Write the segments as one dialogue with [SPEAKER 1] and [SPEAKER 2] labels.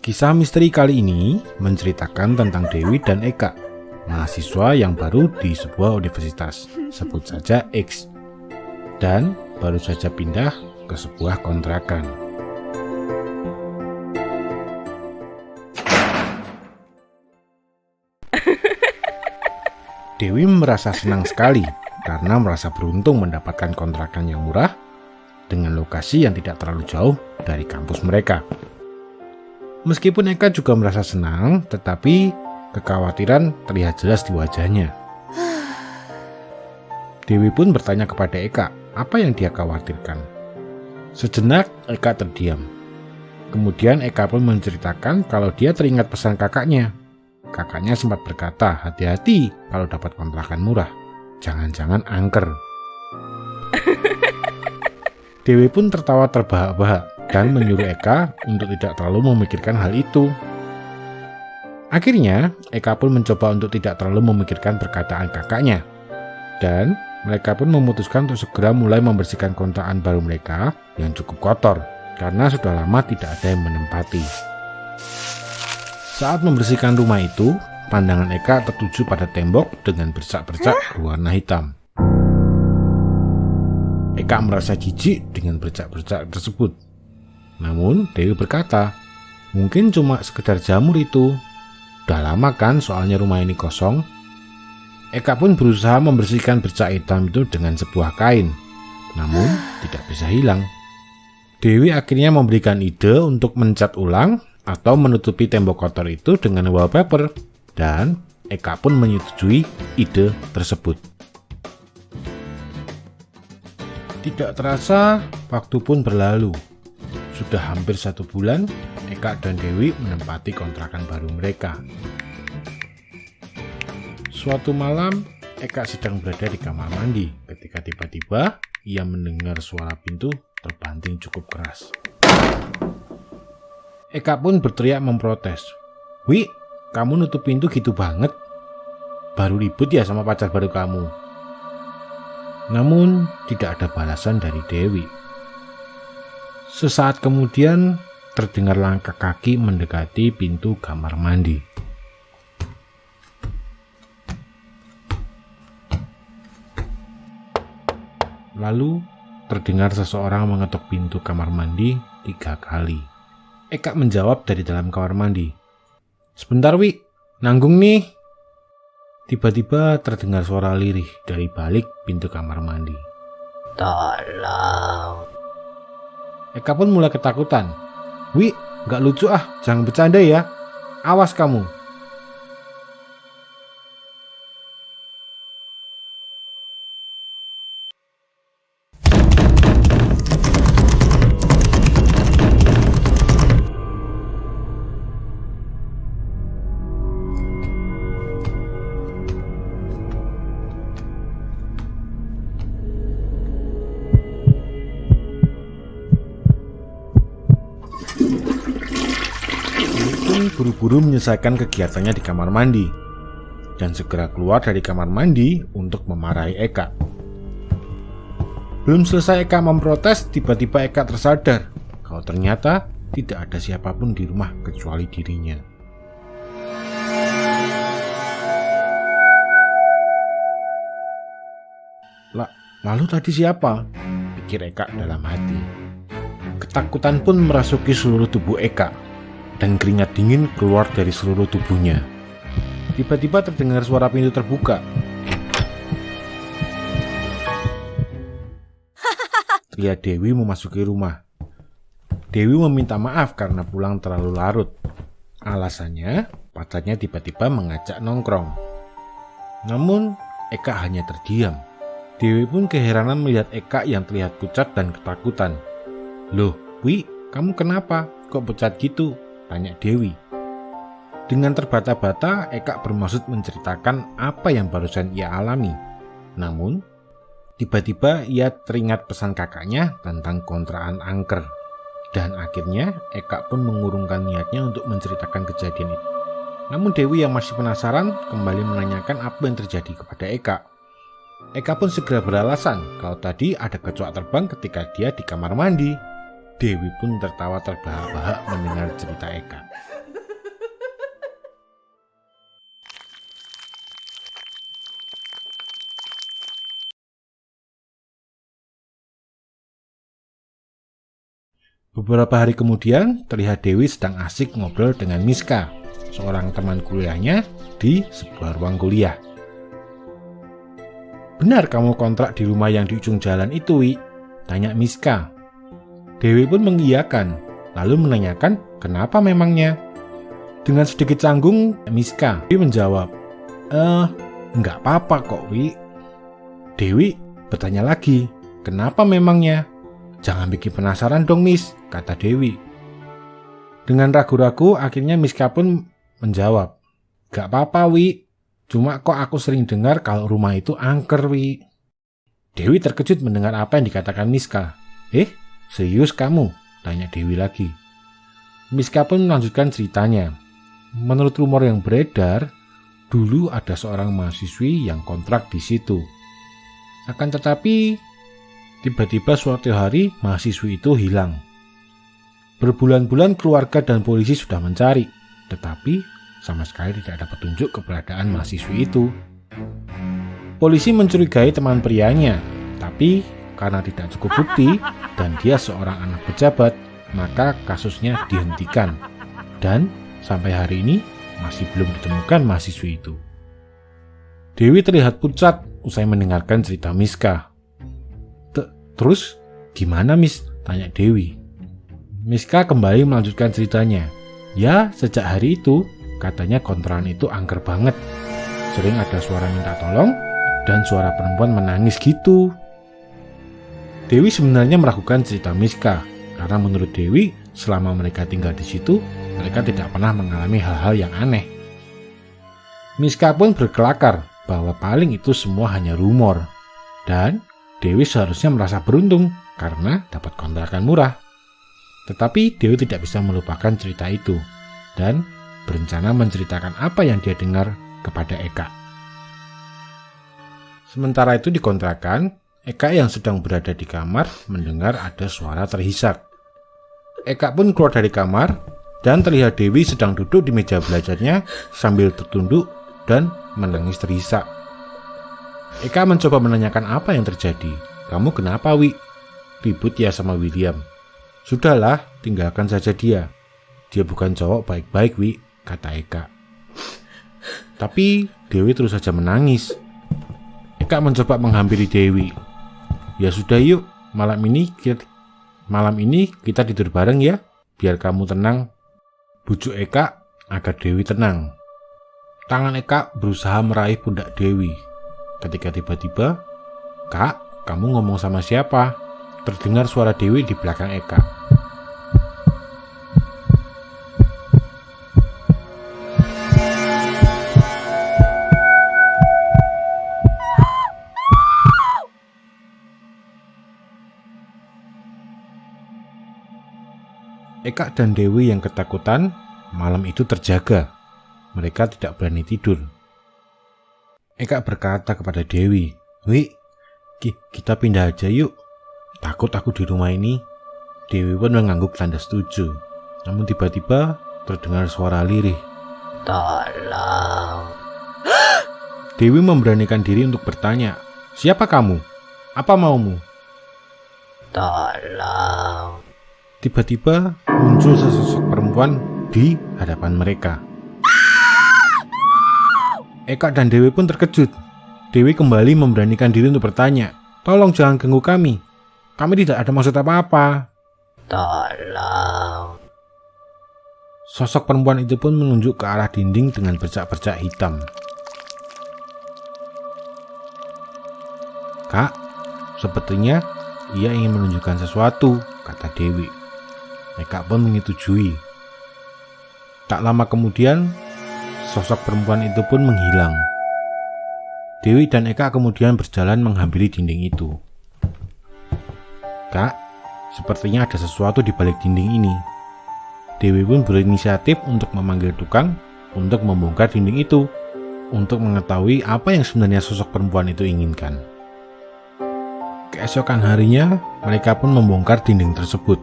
[SPEAKER 1] Kisah misteri kali ini menceritakan tentang Dewi dan Eka, mahasiswa yang baru di sebuah universitas, sebut saja X, dan baru saja pindah ke sebuah kontrakan. Dewi merasa senang sekali karena merasa beruntung mendapatkan kontrakan yang murah dengan lokasi yang tidak terlalu jauh dari kampus mereka. Meskipun Eka juga merasa senang, tetapi kekhawatiran terlihat jelas di wajahnya. Dewi pun bertanya kepada Eka, apa yang dia khawatirkan. Sejenak Eka terdiam. Kemudian Eka pun menceritakan kalau dia teringat pesan kakaknya. Kakaknya sempat berkata, hati-hati kalau dapat kontrakan murah. Jangan-jangan angker. Dewi pun tertawa terbahak-bahak dan menyuruh Eka untuk tidak terlalu memikirkan hal itu. Akhirnya, Eka pun mencoba untuk tidak terlalu memikirkan perkataan kakaknya. Dan mereka pun memutuskan untuk segera mulai membersihkan kontrakan baru mereka yang cukup kotor, karena sudah lama tidak ada yang menempati. Saat membersihkan rumah itu, pandangan Eka tertuju pada tembok dengan bercak-bercak berwarna hitam. Eka merasa jijik dengan bercak-bercak tersebut. Namun Dewi berkata, mungkin cuma sekedar jamur itu. Udah lama kan soalnya rumah ini kosong. Eka pun berusaha membersihkan bercak hitam itu dengan sebuah kain. Namun tidak bisa hilang. Dewi akhirnya memberikan ide untuk mencat ulang atau menutupi tembok kotor itu dengan wallpaper. Dan Eka pun menyetujui ide tersebut. Tidak terasa, waktu pun berlalu. Sudah hampir 1 bulan, Eka dan Dewi menempati kontrakan baru mereka. Suatu malam, Eka sedang berada di kamar mandi ketika tiba-tiba ia mendengar suara pintu terbanting cukup keras. Eka pun berteriak memprotes. Wi, kamu nutup pintu gitu banget. Baru ribut ya sama pacar baru kamu. Namun, tidak ada balasan dari Dewi. Sesaat kemudian, terdengar langkah kaki mendekati pintu kamar mandi. Lalu, terdengar seseorang mengetuk pintu kamar mandi 3 kali. Eka menjawab dari dalam kamar mandi. Sebentar, Wi, nanggung nih. Tiba-tiba terdengar suara lirih dari balik pintu kamar mandi. Tolong. Eka pun mulai ketakutan. Wi, gak lucu ah, jangan bercanda ya. Awas kamu. Buru-buru menyelesaikan kegiatannya di kamar mandi dan segera keluar dari kamar mandi untuk memarahi Eka. Belum selesai Eka memprotes, tiba-tiba Eka tersadar kalau ternyata tidak ada siapapun di rumah kecuali dirinya. Lalu tadi siapa? Pikir Eka dalam hati. Ketakutan pun merasuki seluruh tubuh Eka. Dan keringat dingin keluar dari seluruh tubuhnya. Tiba-tiba terdengar suara pintu terbuka. Teriak Dewi memasuki rumah. Dewi meminta maaf karena pulang terlalu larut. Alasannya, pacarnya tiba-tiba mengajak nongkrong. Namun, Eka hanya terdiam. Dewi pun keheranan melihat Eka yang terlihat pucat dan ketakutan. Loh, Wi, kamu kenapa? Kok pucat gitu? Tanya Dewi. Dengan terbata-bata, Eka bermaksud menceritakan apa yang barusan ia alami. Namun, tiba-tiba ia teringat pesan kakaknya tentang kontrakan angker. Dan akhirnya, Eka pun mengurungkan niatnya untuk menceritakan kejadian itu. Namun Dewi yang masih penasaran kembali menanyakan apa yang terjadi kepada Eka. Eka pun segera beralasan kalau tadi ada kecoak terbang ketika dia di kamar mandi. Dewi pun tertawa terbahak-bahak mendengar cerita Eka. Beberapa hari kemudian, terlihat Dewi sedang asik ngobrol dengan Miska, seorang teman kuliahnya di sebuah ruang kuliah. "Benar kamu kontrak di rumah yang di ujung jalan itu, Wi?" tanya Miska. Dewi pun mengiyakan, lalu menanyakan kenapa memangnya. Dengan sedikit canggung, Miska menjawab, "Enggak apa-apa kok, Wi." Dewi bertanya lagi, "Kenapa memangnya?" "Jangan bikin penasaran dong, Miss," kata Dewi. Dengan ragu-ragu, akhirnya Miska pun menjawab, "Gak apa-apa, Wi. Cuma kok aku sering dengar kalau rumah itu angker, Wi." Dewi terkejut mendengar apa yang dikatakan Miska. Serius kamu?" tanya Dewi lagi. Miska pun melanjutkan ceritanya. Menurut rumor yang beredar, dulu ada seorang mahasiswi yang kontrak di situ. Akan tetapi, tiba-tiba suatu hari mahasiswi itu hilang. Berbulan-bulan keluarga dan polisi sudah mencari, tetapi sama sekali tidak ada petunjuk keberadaan mahasiswi itu. Polisi mencurigai teman prianya, tapi karena tidak cukup bukti dan dia seorang anak pejabat, maka kasusnya dihentikan. Dan sampai hari ini masih belum ditemukan mahasiswi itu. Dewi terlihat pucat usai mendengarkan cerita Miska. "Terus gimana, Miss?" tanya Dewi. Miska kembali melanjutkan ceritanya. "Ya, sejak hari itu katanya kontrakan itu angker banget. Sering ada suara minta tolong dan suara perempuan menangis gitu." Dewi sebenarnya meragukan cerita Miska karena menurut Dewi selama mereka tinggal di situ mereka tidak pernah mengalami hal-hal yang aneh. Miska pun berkelakar bahwa paling itu semua hanya rumor dan Dewi seharusnya merasa beruntung karena dapat kontrakan murah. Tetapi Dewi tidak bisa melupakan cerita itu dan berencana menceritakan apa yang dia dengar kepada Eka. Sementara itu di kontrakan, Eka yang sedang berada di kamar mendengar ada suara terisak. Eka pun keluar dari kamar dan terlihat Dewi sedang duduk di meja belajarnya sambil tertunduk dan menangis terisak. Eka mencoba menanyakan apa yang terjadi. "Kamu kenapa, Wi? Ribut ya sama William?" "Sudahlah, tinggalkan saja dia. Dia bukan cowok baik-baik, Wi," kata Eka. Tapi Dewi terus saja menangis. Eka mencoba menghampiri Dewi. "Ya sudah yuk, malam ini kita tidur bareng ya, biar kamu tenang," bujuk Eka agar Dewi tenang. Tangan Eka berusaha meraih pundak Dewi. Ketika tiba-tiba, "Kak, kamu ngomong sama siapa?" terdengar suara Dewi di belakang Eka. Eka dan Dewi yang ketakutan malam itu terjaga. Mereka tidak berani tidur. Eka berkata kepada Dewi, "Wi, kita pindah aja yuk. Takut aku di rumah ini." Dewi pun mengangguk tanda setuju. Namun tiba-tiba terdengar suara lirih.
[SPEAKER 2] "Tolong."
[SPEAKER 1] Dewi memberanikan diri untuk bertanya, "Siapa kamu? Apa maumu?"
[SPEAKER 2] "Tolong."
[SPEAKER 1] Tiba-tiba muncul sesosok perempuan di hadapan mereka. Eka dan Dewi pun terkejut. Dewi kembali memberanikan diri untuk bertanya, "Tolong jangan ganggu kami. Kami tidak ada maksud apa-apa."
[SPEAKER 2] "Tolong."
[SPEAKER 1] Sosok perempuan itu pun menunjuk ke arah dinding dengan bercak-bercak hitam. "Kak, sepertinya ia ingin menunjukkan sesuatu," kata Dewi. Eka pun menyetujui. Tak lama kemudian, sosok perempuan itu pun menghilang. Dewi dan Eka kemudian berjalan menghampiri dinding itu. "Kak, sepertinya ada sesuatu di balik dinding ini." Dewi pun berinisiatif untuk memanggil tukang untuk membongkar dinding itu, untuk mengetahui apa yang sebenarnya sosok perempuan itu inginkan. Keesokan harinya, mereka pun membongkar dinding tersebut.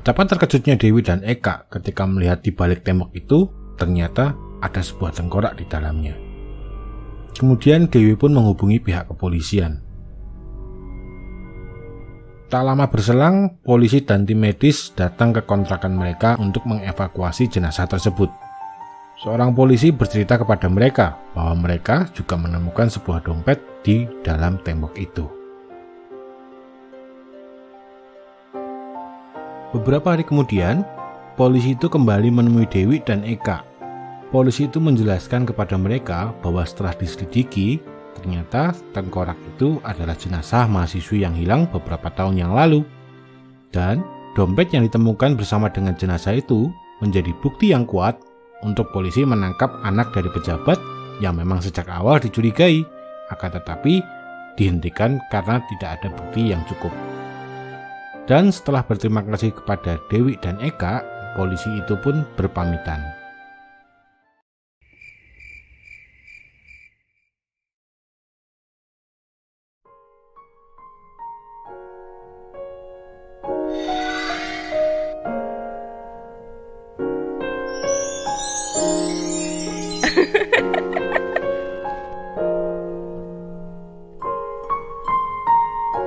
[SPEAKER 1] Betapa terkejutnya Dewi dan Eka ketika melihat di balik tembok itu ternyata ada sebuah tengkorak di dalamnya. Kemudian Dewi pun menghubungi pihak kepolisian. Tak lama berselang, polisi dan tim medis datang ke kontrakan mereka untuk mengevakuasi jenazah tersebut. Seorang polisi bercerita kepada mereka bahwa mereka juga menemukan sebuah dompet di dalam tembok itu. Beberapa hari kemudian, polisi itu kembali menemui Dewi dan Eka. Polisi itu menjelaskan kepada mereka bahwa setelah diselidiki, ternyata tengkorak itu adalah jenazah mahasiswi yang hilang beberapa tahun yang lalu. Dan dompet yang ditemukan bersama dengan jenazah itu menjadi bukti yang kuat untuk polisi menangkap anak dari pejabat yang memang sejak awal dicurigai, akan tetapi dihentikan karena tidak ada bukti yang cukup. Dan setelah berterima kasih kepada Dewi dan Eka, polisi itu pun berpamitan.